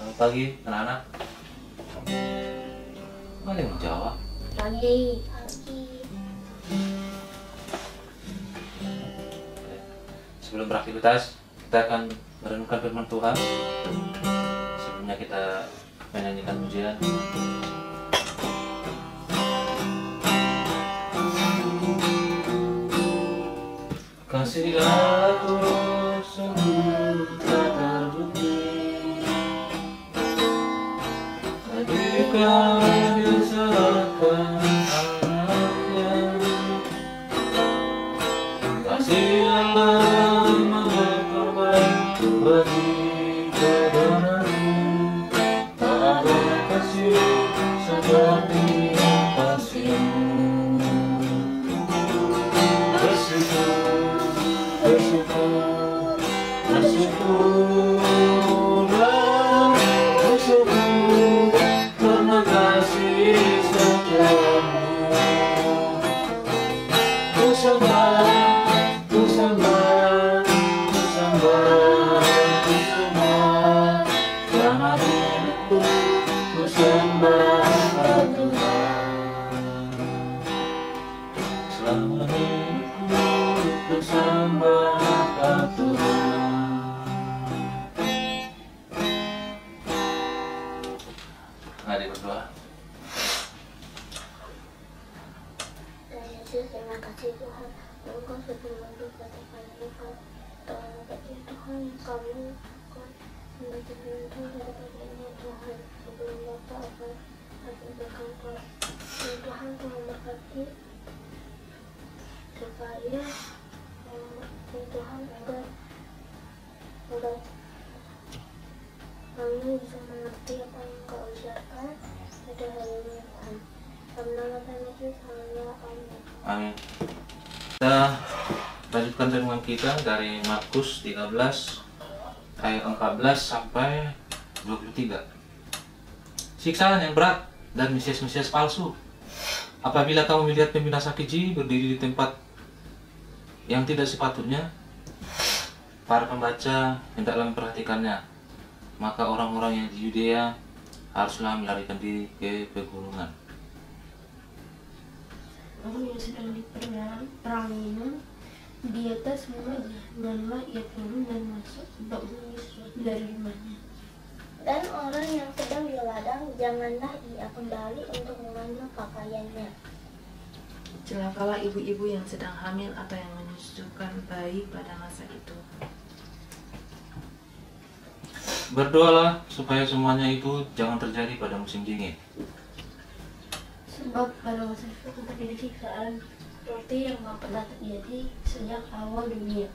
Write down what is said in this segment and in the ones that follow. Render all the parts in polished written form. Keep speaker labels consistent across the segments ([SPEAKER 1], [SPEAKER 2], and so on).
[SPEAKER 1] Selamat pagi anak-anak. Mana yang menjawab?
[SPEAKER 2] Pagi.
[SPEAKER 1] Sebelum beraktivitas, kita akan merenungkan firman Tuhan. Sebelumnya kita menyanyikan pujian. Kasihlah Tuhan sungguh tak terbukti, ketika Dia serahkan anaknya. Kasihlah berkorban bagi saudaramu, tak ada kasih seperti kasihmu. Bersyukur, bersyukurlah, bersyukur karena kasih setiamu. Ku sembah, ku sembah, ku sembah, ku sembah, karena hidupku ku sembah Tuhan. Selama hidupku ku sembah Tuhan. Mari berdoa.
[SPEAKER 2] Dan Yesus, terima kasih Tuhan. Engkau sudah membuka kami Tuhan, bagi Tuhan kami membaca firman Tuhan daripadanya Tuhan. Sebelum Bapa akan berkata Tuhan, Tuhan berkati supaya Tuhan agar kami bisa mengerti apa yang Kau ucapkan pada hari ini Tuhan. Dalam nama Tuhan Yesus, haleluya, amin.
[SPEAKER 1] Amin. Kita lanjutkan renungan kita dari Markus 13 ayat 14 sampai 23. Siksaan yang berat dan mesias-mesias palsu. Apabila kamu melihat pembina keji berdiri di tempat yang tidak sepatutnya, para pembaca hendaklah memperhatikannya. Maka orang-orang yang di Yudea haruslah melarikan diri ke pegunungan.
[SPEAKER 2] Orang yang sedang diperanginya di atas rumahnya, janganlah ia turun dan masuk untuk mengisi dari rumahnya. Dan orang yang sedang di ladang, janganlah ia kembali untuk mengambil pakaiannya.
[SPEAKER 3] Celakalah ibu-ibu yang sedang hamil atau yang menyusukan bayi pada masa itu.
[SPEAKER 1] Berdoalah supaya semuanya itu jangan terjadi pada musim dingin.
[SPEAKER 2] Sebab pada masa itu akan terjadi siksaan seperti yang pernah terjadi sejak awal dunia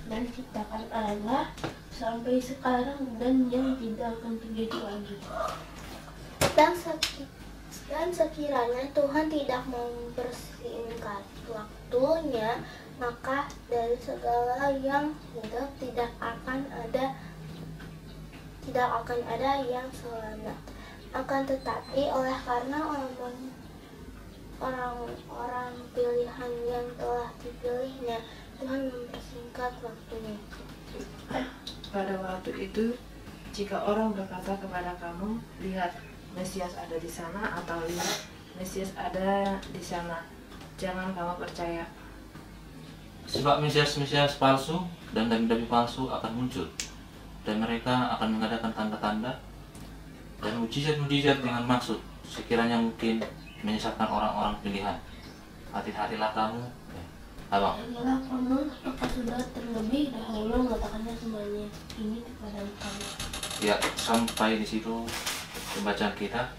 [SPEAKER 2] dan ciptakan Allah sampai sekarang, dan yang tidak akan terjadi lagi. Dan sekiranya Tuhan tidak mempersingkat waktunya, maka dari segala yang hidup tidak akan ada yang selamat. Akan tetapi oleh karena orang-orang pilihan yang telah dipilihnya, Tuhan mempersingkat waktunya.
[SPEAKER 3] Pada waktu itu, jika orang berkata kepada kamu, lihat, Mesias ada di sana, atau lihat, Mesias ada di sana, jangan kamu percaya.
[SPEAKER 1] Sebab mesias-mesias palsu dan nabi-nabi palsu akan muncul, dan mereka akan mengadakan tanda-tanda dan mujizat-mujizat dengan maksud sekiranya mungkin menyesatkan orang-orang pilihan. Hati-hatilah kamu, abang.
[SPEAKER 2] Inilah kamu, apakah sudah terlebih dahulu mengatakannya semuanya ini kepada kamu.
[SPEAKER 1] Ya, sampai di situ pembacaan kita.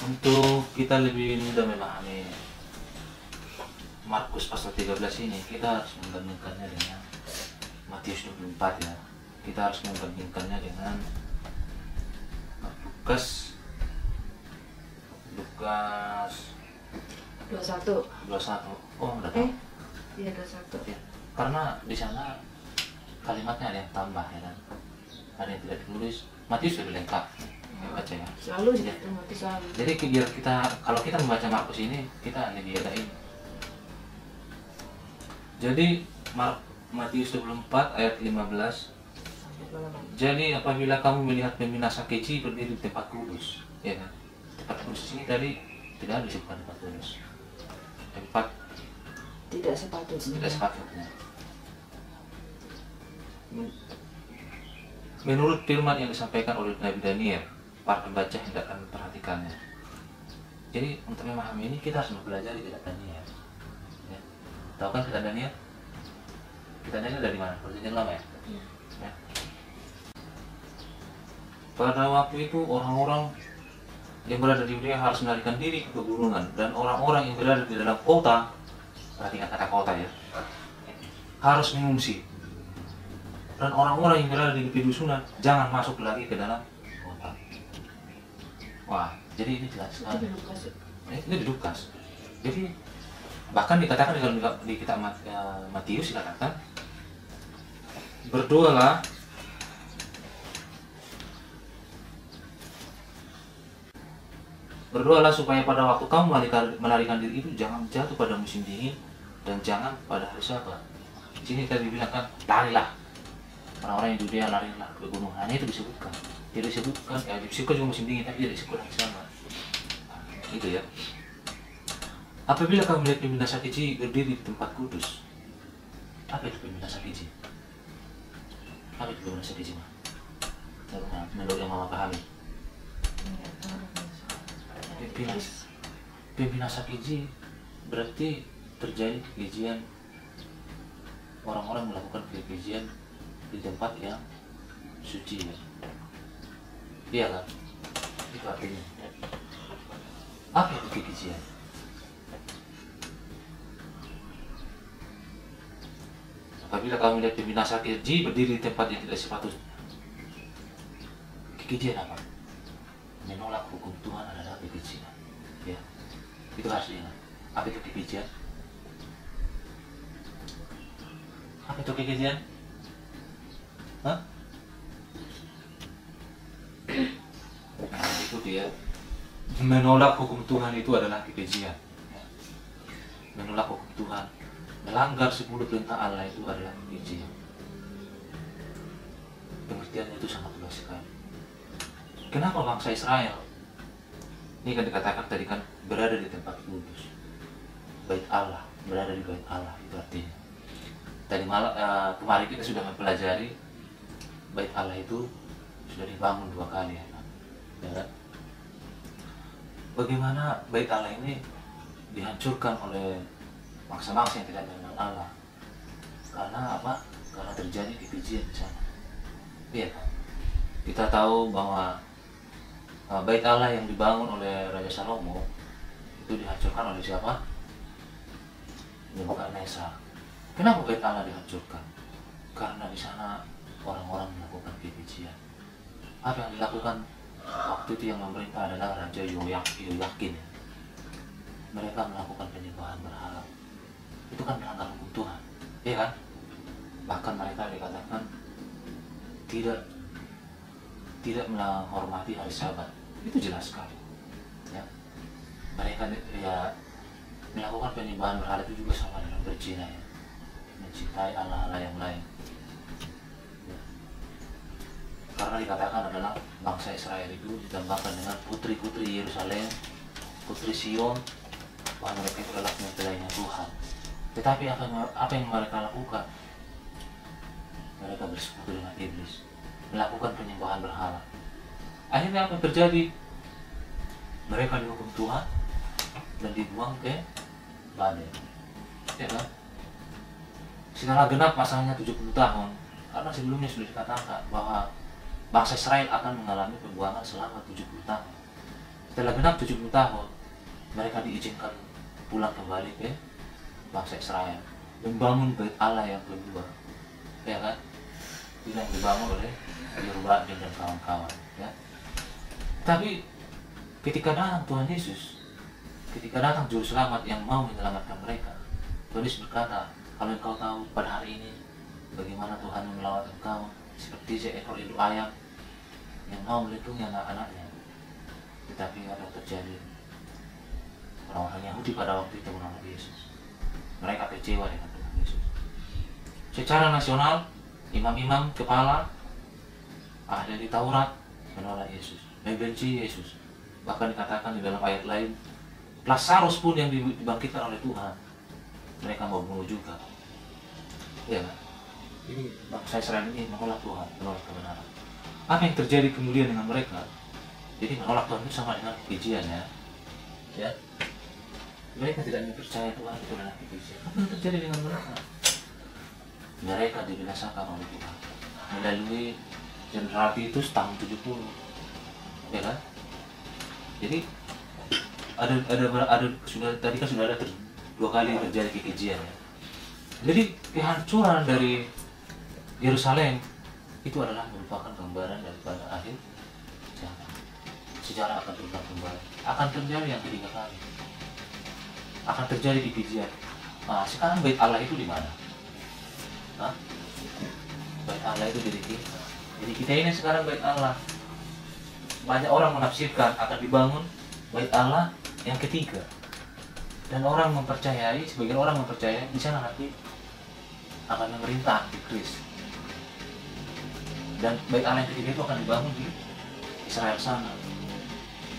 [SPEAKER 1] Untuk kita lebih mudah memahami Markus pasal 13 ini, kita harus membandingkannya dengan Matius 24 ya. Kita harus membandingkannya dengan Lukas
[SPEAKER 3] 21.
[SPEAKER 1] 21. Oh, udah tahu.
[SPEAKER 3] Iya 21.
[SPEAKER 1] Ya, karena di sana kalimatnya ada yang tambah ya kan. Ada yang tidak ditulis. Matius lebih lengkap. Ya, baca ya.
[SPEAKER 3] Selalu
[SPEAKER 1] Ya.
[SPEAKER 3] mati selalu.
[SPEAKER 1] Jadi biar kita, kalau kita membaca Markus ini, kita lebih bedain. Jadi Matius 24 ayat 15 Jadi apabila kamu melihat membinasakan keji berdiri di tempat kudus, ya kan? Tempat kudus ini tadi tidak disebutkan tempat kudus. Tempat
[SPEAKER 3] Tidak sepatutnya.
[SPEAKER 1] tidak sepatutnya. Menurut firman yang disampaikan oleh Nabi Daniel, para pembaca hendaklah memperhatikannya. Jadi untuk memahami ini kita harus mempelajari kitab Daniel. Ya. Tahu kan kitab Daniel? Kitab Daniel dari mana? Perjanjian Lama ya? Ya. Pada waktu itu orang-orang yang berada di Yudea harus melarikan diri ke pegunungan, dan orang-orang yang berada di dalam kota, perhatikan kata kota ya, harus mengungsi. Dan orang-orang yang berada di pedusunan jangan masuk lagi ke dalam kota. Wah, jadi ini jelas sekali. Ini di Lukas. Jadi bahkan dikatakan di kitab Matius dikatakan, berdoalah supaya pada waktu kamu melarikan diri itu jangan jatuh pada musim dingin dan jangan pada hari Sabat. Di sini tadi bilang kan, larilah. Orang-orang yang Yudea larilah ke gunung. Hanya itu disebutkan. Tidak disebutkan, ya disebutkan juga musim dingin, tapi tidak disebutkan hari Sabat. Itu ya. Apabila kamu melihat pembinasa keji berdiri di tempat kudus, apa itu pembinasa keji? Apa itu pembinasa keji, mah? Menurut yang mama pahami. Pembinasa keji berarti terjadi kekejian, orang-orang melakukan kekejian di tempat yang suci ya. Iya kan? Itu artinya. Apa itu kekejian? Apabila kamu melihat pembinasa keji berdiri di tempat yang tidak sepatutnya, kekejian apa? Menolak hukum Tuhan adalah kekejian. Ya, itu harus diingat. Apa itu kekejian? Apa itu kekejian? Hah? Nah, itu dia. Menolak hukum Tuhan itu adalah kekejian. Ya. Menolak hukum Tuhan, melanggar 10 perintah Allah itu adalah kekejian. Pengertiannya itu sangat luas sekali. Kenapa bangsa Israel? Ini kan dikatakan tadi kan berada di tempat kudus, bait Allah, berada di bait Allah itu artinya. Tadi kemarin kita sudah mempelajari bait Allah itu sudah dibangun 2 kali ya, kan? Bagaimana bait Allah ini dihancurkan oleh bangsa-bangsa yang tidak mengenal Allah? Karena apa? Karena terjadi kekejian di sana. Iya kan? Kita tahu bahwa bait Allah yang dibangun oleh Raja Salomo itu dihancurkan oleh siapa? Nebukadnezar. Kenapa bait Allah dihancurkan? Karena di sana orang-orang melakukan kekejian. Apa yang dilakukan waktu itu yang memerintah adalah Raja Yoyakin. Mereka melakukan penyembahan berhala. Itu kan melanggar hukum Tuhan, iya kan? Bahkan mereka dikatakan tidak menghormati hari Sabat. Itu jelas sekali ya. Mereka ya melakukan penyembahan berhala itu juga sama dengan berzina ya, mencintai Allah-Allah yang lain ya. Karena dikatakan adalah bangsa Israel itu ditambahkan dengan putri-putri Yerusalem, putri Sion, bahwa mereka itu adalah mempelainya Tuhan. Tetapi apa yang mereka lakukan? Mereka bersekutu dengan iblis, melakukan penyembahan berhala. Akhirnya apa yang terjadi? Mereka dihukum Tuhan dan dibuang ke badai. Ya kan? Setelah genap masanya 70 tahun, karena sebelumnya sudah dikatakan bahwa bangsa Israel akan mengalami pembuangan selama 70 tahun. Setelah genap 70 tahun, mereka diizinkan pulang kembali ke bangsa Israel, membangun bait Allah yang kedua. Ya kan? Itu yang dibangun oleh Yeroboam dan kawan-kawan ya. Tapi ketika datang Tuhan Yesus, ketika datang juru selamat yang mau menyelamatkan mereka, Tuhan Yesus berkata, kalau engkau tahu pada hari ini bagaimana Tuhan melawat engkau seperti seekor induk ayam yang mau melindungi anak-anaknya. Tetapi apa yang terjadi? Orang-orang Yahudi pada waktu itu menolak Yesus. Mereka kecewa dengan Tuhan Yesus. Secara nasional, imam-imam kepala Ada di Taurat menolak Yesus, membenci Yesus. Bahkan dikatakan di dalam ayat lain, Lazarus pun yang dibangkitkan oleh Tuhan, mereka mau bunuh juga. Ya kan? Ini bangsa Israel ini menolak Tuhan, menolak kebenaran. Apa yang terjadi kemudian dengan mereka? Jadi menolak Tuhan itu sama dengan kekejian ya. Ya. Mereka tidak percaya Tuhan itu adalah kekejian. Apa yang terjadi dengan mereka? Mereka dibinasakan oleh Tuhan melalui Jenderal Titus tahun 70. Ya kan? Jadi sudah tadi kan sudah ada 2 kali terjadi kekejian ya. Jadi kehancuran dari Yerusalem itu adalah merupakan gambaran daripada akhir zaman. Sejarah akan berulang kembali. Akan terjadi yang ketiga kali. Akan terjadi kekejian. Nah, sekarang bait Allah itu di mana? Hah? Bait Allah itu diri kita. Jadi kita ini sekarang bait Allah. Banyak orang menafsirkan akan dibangun bait Allah yang ketiga. Dan orang mempercayai, sebagian orang mempercayai di sana nanti akan memerintah di Kris. Dan bait Allah yang ketiga itu akan dibangun di Israel sana.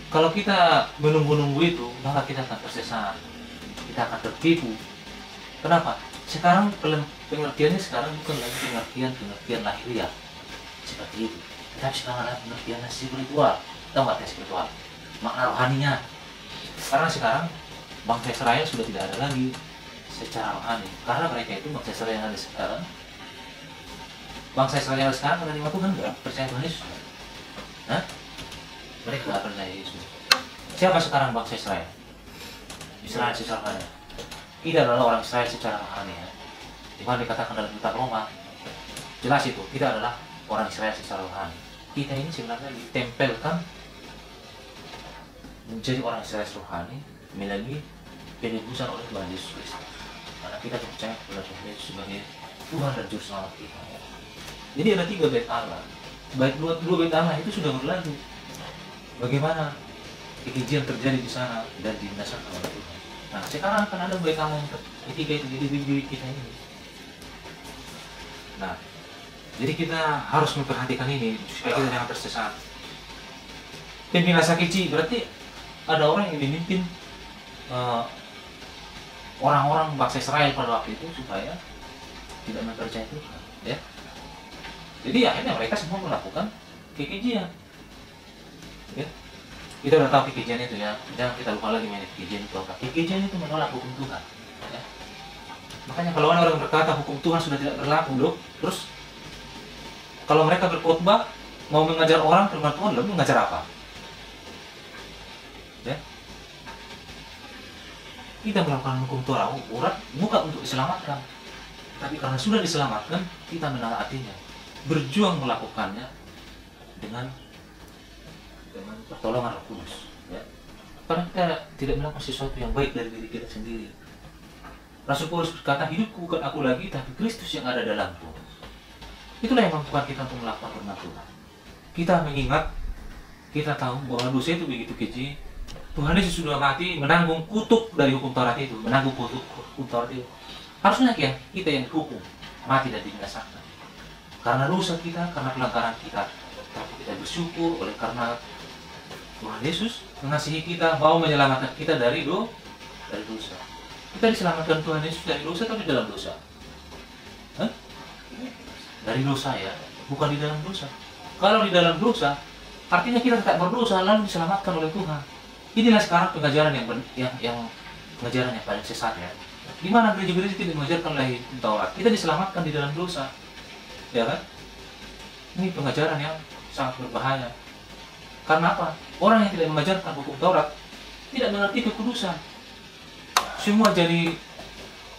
[SPEAKER 1] Kalau kita menunggu-nunggu itu, maka kita akan tersesat. Kita akan tertipu. Kenapa? Sekarang pengertiannya sekarang bukan lagi pengertian lahiriah seperti itu. Tapi sekarang adalah pengertian spiritual. Tahu nggak spiritual? Makna rohaninya. Karena sekarang bangsa Israel sudah tidak ada lagi secara rohani. Karena mereka itu bangsa Israel yang ada sekarang. Bangsa Israel yang ada sekarang menerima Tuhan nggak? Percaya Tuhan Yesus? Hah? Mereka nggak percaya Yesus. Siapa sekarang bangsa Israel? Israel secara rohani. Tidak adalah orang Israel secara rohani ya. Dimana dikatakan dalam kitab Roma, jelas itu tidak adalah orang Israel secara rohani. Kita ini sebenarnya ditempelkan menjadi orang Israel rohani melalui penebusan oleh Tuhan Yesus Kristus. Karena kita percaya kepada Tuhan Yesus sebagai Tuhan dan Juru Selamat kita. Jadi ada 3 bait Allah. Dua bait Allah itu sudah berlalu. Bagaimana kekejian terjadi di sana dan dibinasakan oleh Tuhan. Nah, sekarang akan ada bait Allah yang ketiga itu jadi diri kita ini. Nah, jadi kita harus memperhatikan ini supaya kita jangan tersesat. Pembinasa keji berarti ada orang yang memimpin orang-orang bangsa Israel pada waktu itu supaya tidak mempercayai Tuhan, ya. Jadi akhirnya mereka semua melakukan kekejian. Ya. Kita udah tahu kekejian itu ya, jangan kita lupa lagi mengenai kekejian itu apa. Kekejian itu menolak hukum Tuhan. Ya. Makanya kalau ada orang berkata hukum Tuhan sudah tidak berlaku, loh, terus kalau mereka berkhotbah mau mengajar orang firman Tuhan, lalu mengajar apa? Ya. Kita melakukan hukum Taurat bukan untuk diselamatkan, tapi karena sudah diselamatkan, kita menaatinya, berjuang melakukannya dengan pertolongan Roh Kudus. Ya. Karena kita tidak melakukan sesuatu yang baik dari diri kita sendiri. Rasul Paulus berkata, hidupku bukan aku lagi, tapi Kristus yang ada dalamku. Itulah yang mampukan kita untuk melakukan firman Tuhan. Kita mengingat, kita tahu bahwa dosa itu begitu keji. Tuhan Yesus sudah mati, menanggung kutuk dari hukum Taurat itu, menanggung kutuk hukum Taurat itu. Harusnya kita yang dihukum, mati dan dibinasakan. Karena dosa kita, karena pelanggaran kita. Tapi kita bersyukur oleh karena Tuhan Yesus mengasihi kita, mau menyelamatkan kita dari dosa. Kita diselamatkan Tuhan Yesus dari dosa, tapi dalam dosa. Hah? Dari dosa ya, bukan di dalam dosa. Kalau di dalam dosa, artinya kita tidak berdosa lalu diselamatkan oleh Tuhan. Inilah sekarang pengajaran yang pengajaran yang paling sesat ya. Di mana gereja-gereja tidak mengajarkan lagi Taurat, kita diselamatkan di dalam dosa, ya kan? Ini pengajaran yang sangat berbahaya. Karena apa? Orang yang tidak mengajarkan hukum Taurat tidak mengerti kekudusan. Semua jadi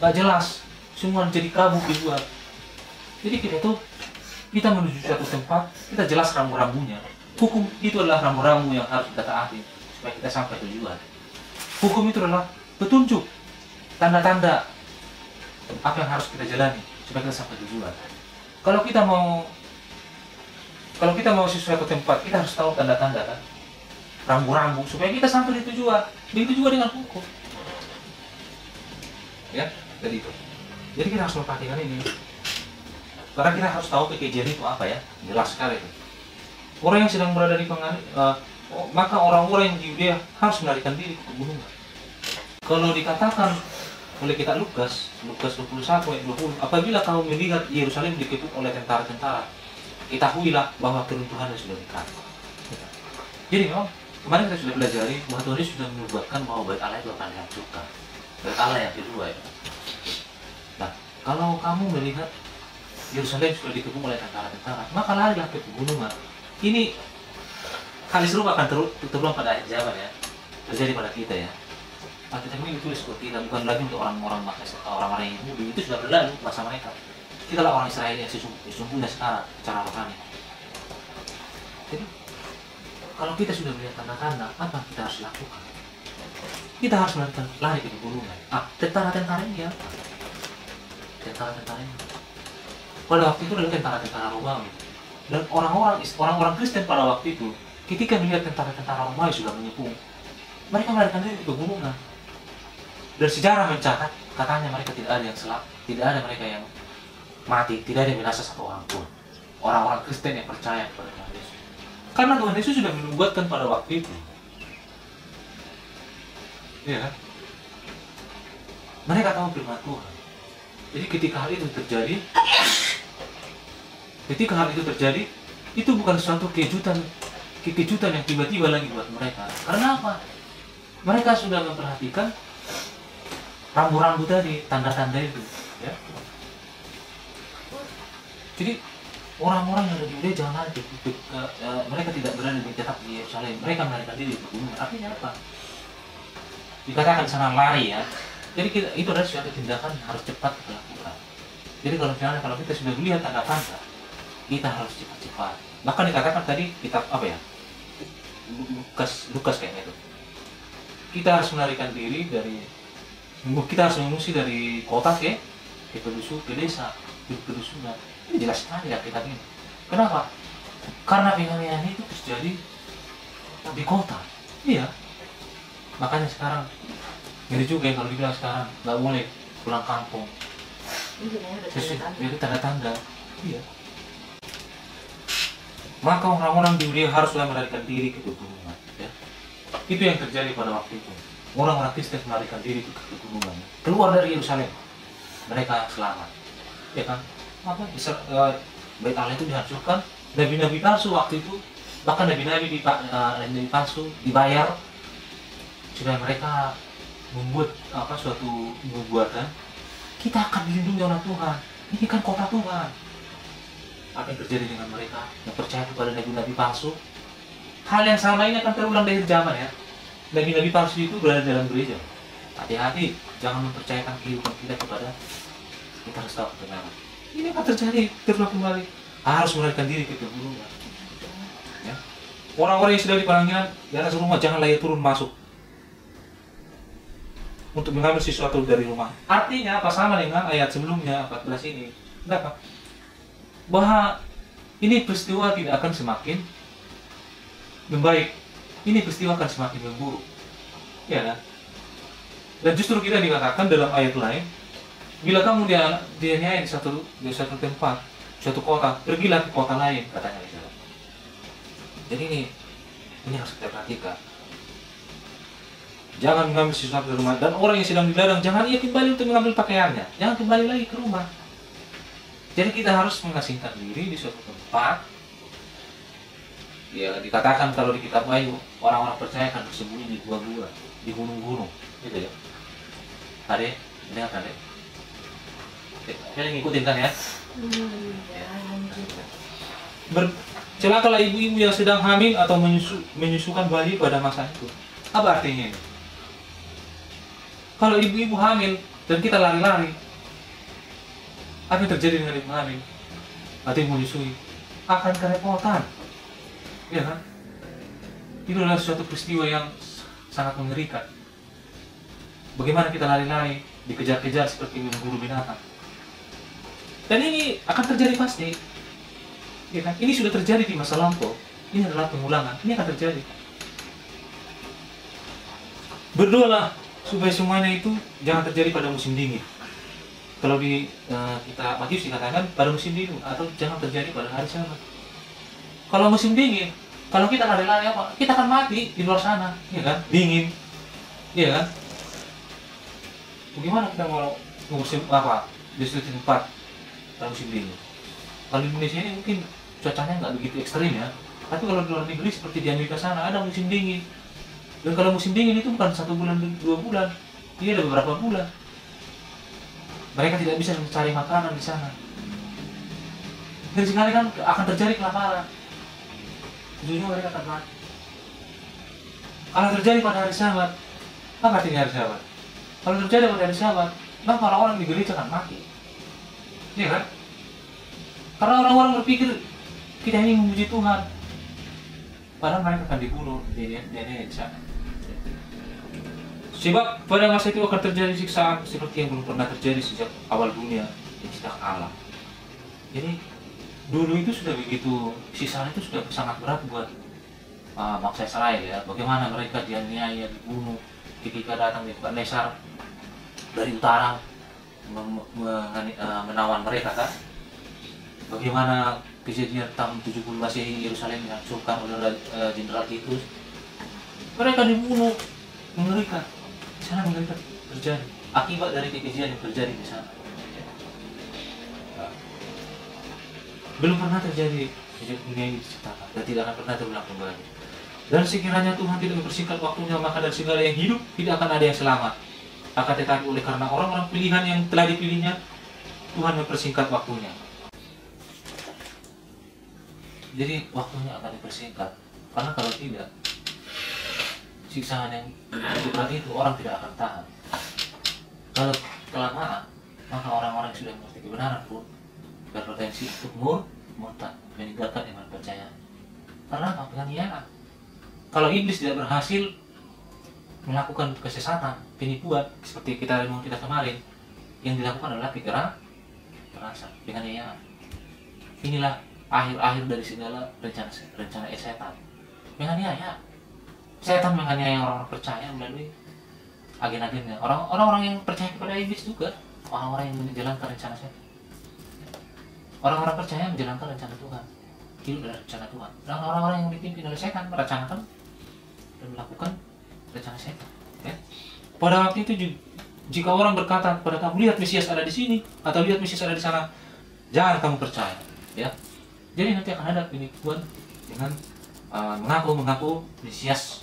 [SPEAKER 1] nggak jelas, semua jadi kabur dibuat. Jadi kita menuju suatu tempat, kita jelas rambu-rambunya. Hukum itu adalah rambu-rambu yang harus kita taati supaya kita sampai tujuan. Hukum itu adalah petunjuk, tanda-tanda apa yang harus kita jalani supaya kita sampai tujuan. Kalau kita mau sesuatu tempat, kita harus tahu tanda-tanda kan, rambu-rambu supaya kita sampai di tujuan. Begitu juga dengan hukum. Ya, jadi itu. Jadi kita harus memperhatikan ini. Karena kita harus tahu kekejian itu apa ya, jelas sekali itu. Orang yang sedang berada di maka orang-orang yang di Yudea harus melarikan diri ke pegunungan. Kalau dikatakan oleh kita Lukas 21 ayat 20, apabila kamu melihat Yerusalem dikepung oleh tentara-tentara, ketahuilah bahwa keruntuhannya sudah dekat. Jadi memang kemarin kita sudah pelajari bahwa Tuhan Yesus sudah menubuatkan bahwa bait Allah itu akan dihancurkan. Bait Allah yang kedua ya. Nah, kalau kamu melihat Yerusalem sudah dikepung oleh tentara-tentara, maka larilah ke pegunungan. Ini hal serupa akan terulang pada akhir zaman ya, terjadi pada kita ya. Alkitab ini ditulis seperti kita, bukan lagi untuk orang-orang Yahudi, itu sudah berlalu masa mereka. Kita lah orang Israel yang sesungguhnya sekarang secara rohani. Jadi kalau kita sudah melihat tanda-tanda, apa kita harus lakukan? Kita harus lari ke pegunungan. Tentara-tentara ini apa? Tentara-tentara ini pada waktu itu adalah tentara-tentara Romawi. Dan orang-orang Kristen pada waktu itu, ketika melihat tentara-tentara Romawi sudah menyepung, mereka melarikan diri ke pegunungan. Dan sejarah mencatat, katanya mereka tidak ada yang selamat, tidak ada mereka yang mati, tidak ada yang binasa satu orang pun. Orang-orang Kristen yang percaya kepada Tuhan Yesus. Karena Tuhan Yesus sudah menubuatkan pada waktu itu. Ya, mereka tahu firman Tuhan. Jadi ketika hal itu terjadi, itu bukan suatu kejutan yang tiba-tiba lagi buat mereka. Karena apa? Mereka sudah memperhatikan rambu-rambu tadi, tanda-tanda itu, ya. Jadi orang-orang yang ada di Yudea jangan lari mereka tidak berada tetap di Yerusalem. Mereka melarikan diri ke gunung. Artinya apa? Dikatakan di sana lari ya. Jadi itu adalah suatu tindakan yang harus cepat kita lakukan. Jadi kalau kita sudah melihat tanda-tanda, kita harus cepat-cepat. Bahkan dikatakan tadi kitab apa ya? Lukas kayaknya itu. Kita harus melarikan diri kita harus mengungsi dari kota ke desa, ke pedusunan. Ini jelas sekali ya kitab ini. Kenapa? Karena penganiayaan itu terjadi di kota. Iya. Makanya sekarang ngeri juga ya kalau dibilang sekarang nggak boleh pulang kampung. Jadi tanda-tanda. Iya. Maka orang-orang di Yudea haruslah melarikan diri ke pegunungan. Ya. Itu yang terjadi pada waktu itu. Orang-orang Kristen melarikan diri ke pegunungan. Keluar dari Yerusalem, mereka selamat. Ya kan? Bait Allah itu dihancurkan. Nabi-nabi palsu waktu itu, bahkan nabi-nabi palsu dibayar supaya mereka membuat suatu nubuatan. Kita akan dilindungi oleh Tuhan. Ini kan kota Tuhan. Apa yang terjadi dengan mereka yang percaya kepada nabi-nabi palsu? Hal yang sama ini akan terulang di akhir zaman ya. Nabi-nabi palsu itu berada dalam gereja. Hati-hati, jangan mempercayakan kehidupan kita kepada kita harus tahu kebenaran. Ini akan terjadi terulang kembali. Harus melarikan diri ke pegunungan. Ya. Orang-orang yang sudah di pelanggilan di atas rumah janganlah ia turun masuk untuk mengambil sesuatu dari rumah. Artinya apa? Sama dengan ayat sebelumnya 14 ini. Kenapa? Bahwa ini peristiwa tidak akan semakin membaik. Ini peristiwa akan semakin memburuk. Ya kan? Dan justru kita dikatakan dalam ayat lain, bila kamu dianiaya di satu tempat, suatu kota, pergilah ke kota lain, katanya di sana. Jadi ini harus kita perhatikan. Jangan mengambil sesuatu dari rumah. Dan orang yang sedang dilarang, jangan ia kembali untuk mengambil pakaiannya. Jangan kembali lagi ke rumah. Jadi kita harus mengasingkan diri di suatu tempat. Ya, dikatakan kalau di kitab Wahyu, orang-orang percaya akan bersembunyi di gua-gua, di gunung-gunung, gitu ya. Ade, dengar Ade. Kalian ngikutin kan ya? Celakalah ibu-ibu yang sedang hamil atau menyusukan bayi pada masa itu. Apa artinya ini? Kalau ibu-ibu hamil dan kita lari-lari, apa yang terjadi dengan ibu hamil? Atau yang menyusui? Akan kerepotan. Ya kan? Itu adalah suatu peristiwa yang sangat mengerikan. Bagaimana kita lari-lari, dikejar-kejar seperti memburu binatang. Dan ini akan terjadi pasti. Ya kan? Ini sudah terjadi di masa lampau. Ini adalah pengulangan. Ini akan terjadi. Berdoalah supaya semuanya itu jangan terjadi pada musim dingin. Kalau di kitab Matius dikatakan pada musim dingin atau jangan terjadi pada hari Sabat. Kalau musim dingin, kalau kita lari-lari apa, kita akan mati di luar sana, ya kan? Dingin, ya kan? Bagaimana kita mau musim apa di suatu tempat dalam musim dingin? Kalau di Indonesia ini mungkin cuacanya nggak begitu ekstrim ya, tapi kalau di luar negeri seperti di Amerika sana ada musim dingin. Dan kalau musim dingin itu bukan 1 bulan, 2 bulan, dia ada beberapa bulan. Mereka tidak bisa mencari makanan di sana. Dan sekali kan akan terjadi kelaparan. Ujungnya mereka akan mati. Kalau terjadi pada hari Sabat, apa artinya hari Sabat? Kalau terjadi pada hari Sabat, maka orang-orang di gereja akan mati. Iya kan? Karena orang-orang berpikir kita ini memuji Tuhan, padahal mereka akan dibunuh di sana. Sebab pada masa itu akan terjadi siksaan seperti yang belum pernah terjadi sejak awal dunia diciptakan Allah. Jadi dulu itu sudah begitu, siksaan itu sudah sangat berat buat bangsa Israel ya. Bagaimana mereka dianiaya, dibunuh ketika datang Nebukadnezar dari utara menawan mereka kan. Bagaimana kejadian tahun 70 Masehi Yerusalem dihancurkan oleh Jenderal Titus. Mereka dibunuh, mengerikan. Sana mengerikan terjadi akibat dari kejadian yang terjadi di sana. Belum pernah terjadi sejak dunia ini diciptakan dan tidak akan pernah terulang kembali. Dan sekiranya Tuhan tidak mempersingkat waktunya, maka dari segala yang hidup tidak akan ada yang selamat. Akan tetapi oleh karena orang-orang pilihan yang telah dipilihnya, Tuhan mempersingkat waktunya. Jadi waktunya akan dipersingkat. Karena kalau tidak, siksaan yang berat itu orang tidak akan tahan. Kalau kelamaan, maka orang-orang yang sudah mengerti kebenaran pun berpotensi untuk murtad, meninggalkan iman percaya. Karena apa? Penganiayaan. Kalau iblis tidak berhasil melakukan kesesatan, penipuan seperti kita kemarin, yang dilakukan adalah kekerasan, penganiayaan. Inilah akhir-akhir dari segala rencana setan. Menganiaya. Setan menganiaya orang-orang percaya melalui agen-agennya. Orang-orang yang percaya kepada iblis juga, orang-orang yang menjalankan rencana setan. Orang-orang percaya menjalankan rencana Tuhan, hidup dari rencana Tuhan. Dan orang-orang yang dipimpin oleh setan merencanakan dan melakukan rencana setan. Ya. Pada waktu itu jika orang berkata kepada kamu, lihat Mesias ada di sini atau lihat Mesias ada di sana, jangan kamu percaya. Ya. Jadi nanti akan ada penipuan dengan mengaku Mesias,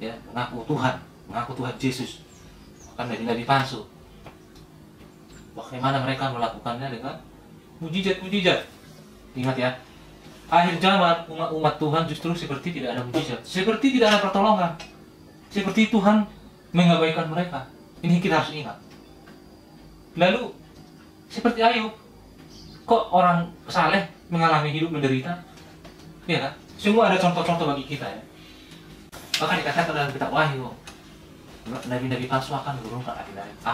[SPEAKER 1] ya, mengaku Tuhan Yesus, akan dari nabi palsu. Bagaimana mereka melakukannya dengan mujizat. Ingat ya, akhir zaman umat Tuhan justru seperti tidak ada mujizat, seperti tidak ada pertolongan, seperti Tuhan mengabaikan mereka. Ini kita harus ingat. Lalu seperti Ayub, kok orang saleh mengalami hidup menderita? Ya kan? Semua ada contoh-contoh bagi kita ya. Bahkan dikatakan dalam kitab Wahyu, nabi-nabi palsu akan menurunkan api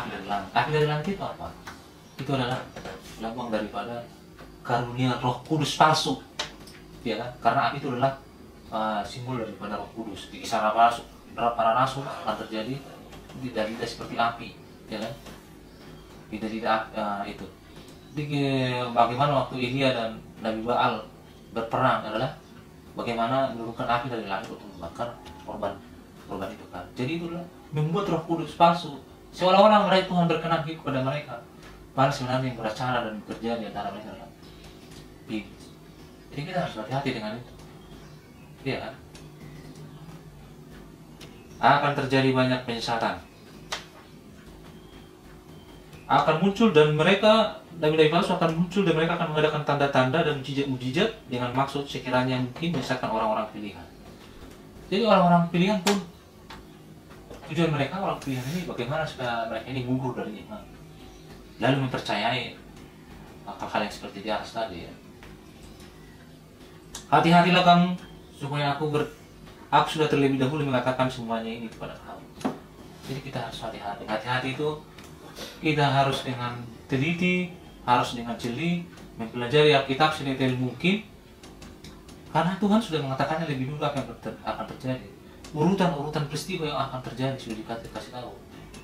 [SPEAKER 1] dari langit. Api dari langit itu apa? Itu adalah lambang daripada karunia Roh Kudus palsu, ya kan? Karena api itu adalah simbol daripada Roh Kudus. Di kisah para rasul akan terjadi tidak seperti api, ya kan? Tidak itu. Bagaimana waktu Elia dan Nabi Baal berperang adalah bagaimana menurunkan api dari langit untuk membakar korban itu kan. Jadi itulah membuat Roh Kudus palsu, seolah-olah mereka Tuhan berkenan kepada mereka, padahal sebenarnya yang beracara dan bekerja di antara mereka adalah iblis. Jadi kita harus hati-hati dengan itu, iya kan? Akan terjadi banyak penyesatan, akan muncul, dan mereka nabi-nabi palsu akan muncul, dan mereka akan mengadakan tanda-tanda dan mujizat dengan maksud sekiranya mungkin menyesatkan orang-orang pilihan. Jadi orang-orang pilihan pun tujuan mereka, orang pilihan ini bagaimana supaya mereka ini gugur dari iman, lalu mempercayai hal-hal yang seperti di atas tadi ya. Hati-hatilah kamu, supaya aku sudah terlebih dahulu mengatakan semuanya ini kepada kamu. Jadi kita harus hati-hati. Hati-hati itu kita harus dengan teliti, harus dengan jeli mempelajari Alkitab sedetail mungkin, karena Tuhan sudah mengatakannya lebih dulu apa yang akan terjadi. Urutan peristiwa yang akan terjadi sudah dikasih tahu.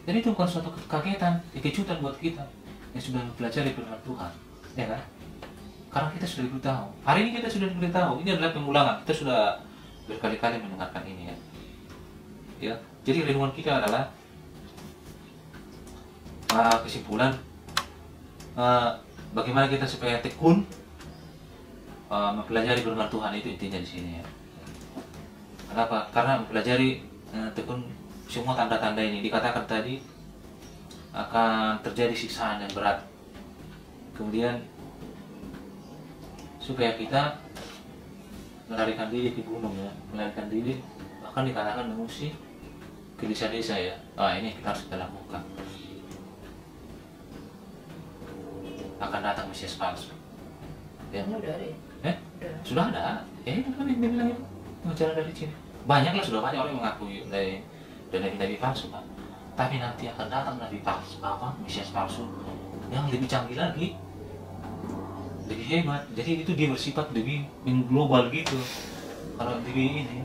[SPEAKER 1] Jadi itu bukan suatu kekagetan, kejutan buat kita yang sudah mempelajari firman Tuhan, ya kan? Karena kita sudah diberitahu. Hari ini kita sudah diberitahu. Ini adalah pengulangan. Kita sudah berkali-kali mendengarkan ini ya. Ya. Jadi renungan kita adalah kesimpulan bagaimana kita supaya tekun mempelajari firman Tuhan, itu intinya di sini ya. Kenapa? Karena mempelajari tekun semua tanda-tanda ini, dikatakan tadi akan terjadi siksaan yang berat. Kemudian supaya kita melarikan diri ke gunung ya, melarikan diri, bahkan dikatakan mengungsi ke desa-desa ya. Ini kita harus kita lakukan. Akan datang Mesias palsu. Ya.
[SPEAKER 3] Ini udah ada ya? Udah.
[SPEAKER 1] Sudah ada. Kan dia bilang itu bicara dari sini. Banyak lah, sudah banyak orang yang mengakui dari nabi palsu kan. Tapi nanti akan datang nabi palsu, Mesias palsu yang lebih canggih lagi, lebih hebat. Jadi itu dia bersifat lebih mengglobal gitu. Kalau lebih ini,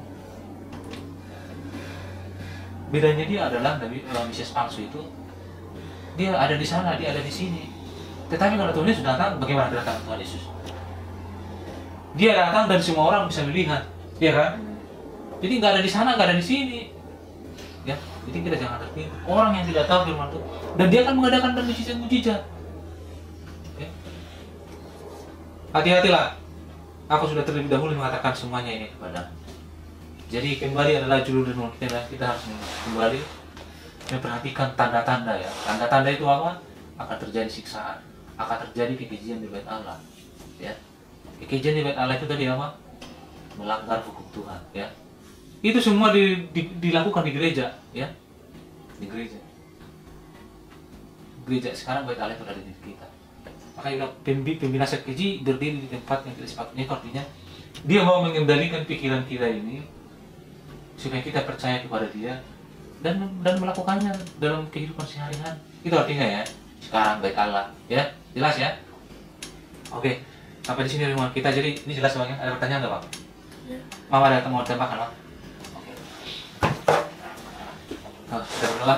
[SPEAKER 1] bedanya dia adalah nabi Mesias palsu itu dia ada di sana, dia ada di sini. Tetapi kalau Tuhan Yesus datang, bagaimana kedatangan Tuhan Yesus? Dia datang dan semua orang bisa melihat, ya kan? Jadi nggak ada di sana, nggak ada di sini, ya. Jadi kita jangan tertipu. Orang yang tidak tahu firman Tuhan, dan dia akan mengadakan dan mujizat-mujizat. Ya. Hati-hatilah. Aku sudah terlebih dahulu mengatakan semuanya ini kepada. Jadi kembali adalah judul renungan kita harus kembali memperhatikan tanda-tanda ya. Tanda-tanda itu apa? Akan terjadi siksaan, akan terjadi kekejian di bait Allah. Ya. Kekejian di bait Allah itu tadi apa? Melanggar hukum Tuhan, ya. Itu semua dilakukan di gereja, ya. Di gereja. Gereja sekarang bait Allah itu ada di diri kita. Makanya pembinasa keji berdiri di tempat yang tidak sepatutnya. Artinya dia mau mengendalikan pikiran kita ini supaya kita percaya kepada dia dan melakukannya dalam kehidupan sehari-hari. Itu artinya ya. Sekarang bait Allah, ya. Jelas ya? Oke. Sampai di sini renungan kita. Jadi ini jelas Bang ya? Ada pertanyaan enggak, Bang?
[SPEAKER 2] Ya.
[SPEAKER 1] Mama ada mau tambahkan, Bang? Oke. Sudah berdoa.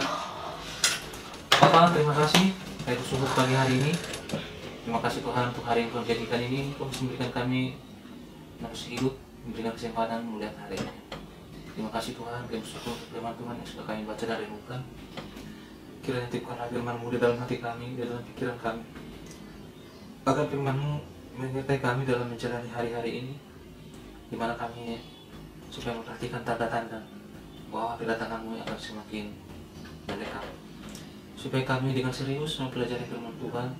[SPEAKER 1] Bapak, terima kasih saya bersungguh pagi hari ini. Terima kasih Tuhan untuk hari yang Tuhan jadikan ini. Kau memberikan kami nafas hidup, memberikan kesempatan melihat hari ini. Terima kasih Tuhan, kami bersyukur untuk firman Tuhan yang sudah kami baca dan renungkan. Kiranya tiupkanlah firman-Mu di dalam hati kami, di dalam pikiran kami, agar firman-Mu menyertai kami dalam menjalani hari-hari ini, di mana kami supaya memperhatikan tanda-tanda bahwa kedatangan-Mu akan semakin mendekat. Supaya kami dengan serius mempelajari firman Tuhan,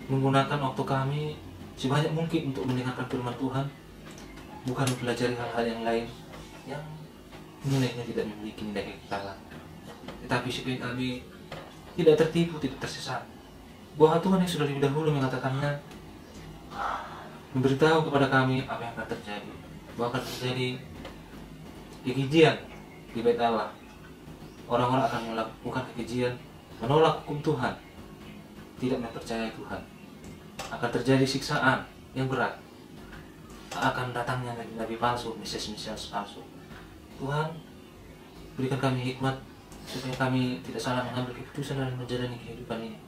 [SPEAKER 1] menggunakan waktu kami sebanyak mungkin untuk mendengarkan firman Tuhan, bukan mempelajari hal-hal yang lain yang nilainya tidak memiliki nilai kekekalan. Tetapi supaya kami tidak tertipu, tidak tersesat, bahwa Tuhan yang sudah lebih dahulu mengatakannya, memberitahu kepada kami apa yang akan terjadi, bahwa akan terjadi kekejian di bait Allah. Orang-orang akan melakukan kekejian, menolak hukum Tuhan, tidak mempercayai Tuhan. Akan terjadi siksaan yang berat, akan datangnya nabi palsu, Mesias palsu. Tuhan, berikan kami hikmat supaya kami tidak salah mengambil keputusan dalam menjalani kehidupan ini.